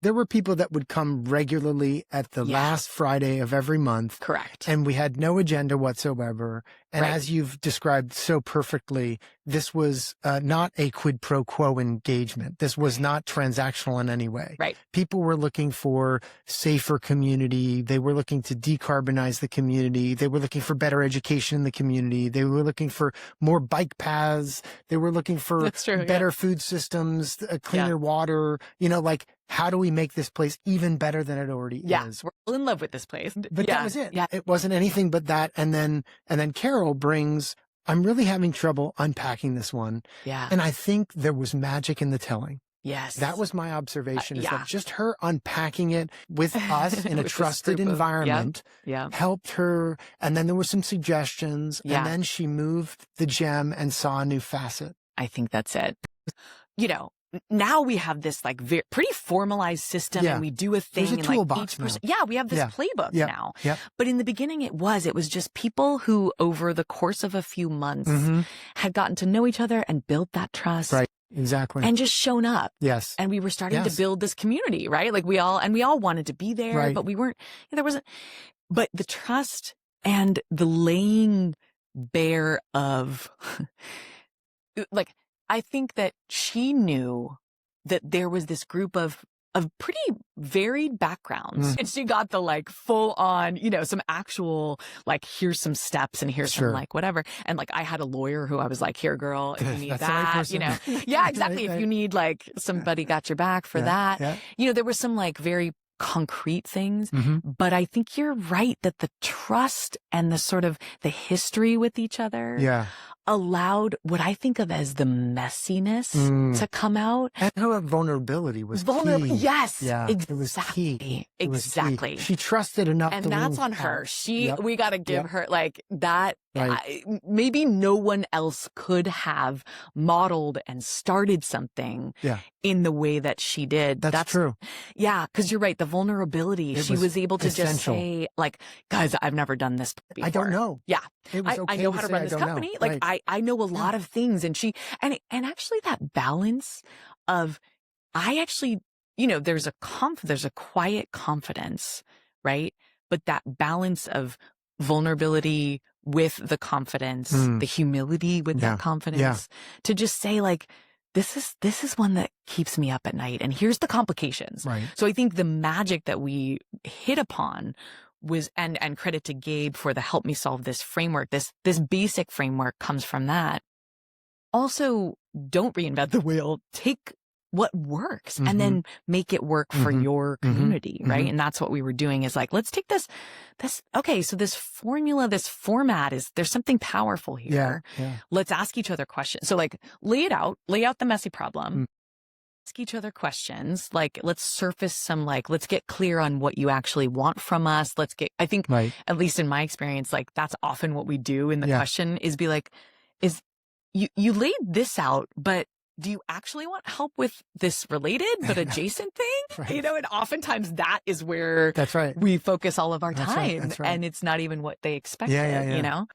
there were people that would come regularly at the last Friday of every month. Correct. And we had no agenda whatsoever. And as you've described so perfectly, this was not a quid pro quo engagement. This was not transactional in any way. Right. People were looking for safer community. They were looking to decarbonize the community. They were looking for better education in the community. They were looking for more bike paths. They were looking for better food systems, cleaner water, you know, like, how do we make this place even better than it already is? We're all in love with this place. But that was it. It wasn't anything but that. And then Carol brings, I'm really having trouble unpacking this one. Yeah. And I think there was magic in the telling. Yes. That was my observation, is that just her unpacking it with us in a trusted environment helped her. And then there were some suggestions, and then she moved the gem and saw a new facet. I think that's it. You know, now we have this like pretty formalized system, and we do a thing. There's a toolbox now. Yeah, we have this playbook now. But in the beginning, it was just people who, over the course of a few months, had gotten to know each other and built that trust. Right. Exactly. And just shown up. Yes. And we were starting to build this community, right? Like we all wanted to be there, but we weren't, there wasn't, but the trust and the laying bare of like, I think that she knew that there was this group of pretty varied backgrounds. And she got the like full on, you know, some actual, like, here's some steps and here's some like whatever. And like, I had a lawyer who I was like, here, girl, if you need that, you know, exactly. If you need like somebody got your back for that, you know, there were some like very concrete things, but I think you're right that the trust and the sort of the history with each other allowed what I think of as the messiness to come out. And her vulnerability was key. Yes. Yeah. Exactly. It was key. Exactly. She trusted enough. And to that's on her. We got to give her like that. Maybe no one else could have modeled and started something in the way that she did. That's true. Yeah. Cause you're right. The vulnerability, she was able to just say like, guys, I've never done this before. I don't know. Yeah. It was okay I know how to run this company. Like I know a lot of things, and actually that balance of, I actually, you know, there's a quiet confidence, right? But that balance of vulnerability with the confidence, the humility with that confidence, to just say like, this is one that keeps me up at night, and here's the complications. Right. So I think the magic that we hit upon was, and credit to Gabe for the help me solve this framework. This basic framework comes from that. Also, don't reinvent the wheel. Take what works and then make it work for your community, right? And that's what we were doing, is like, let's take this, okay, so this formula, this format there's something powerful here. Let's ask each other questions. So like, lay out the messy problem. Ask each other questions. Like, let's surface some, like, let's get clear on what you actually want from us. I think, at least in my experience, like, that's often what we do in the question, is be like, you laid this out, but do you actually want help with this related but adjacent thing? You know, and oftentimes that is where we focus all of our time, and it's not even what they expected, you know?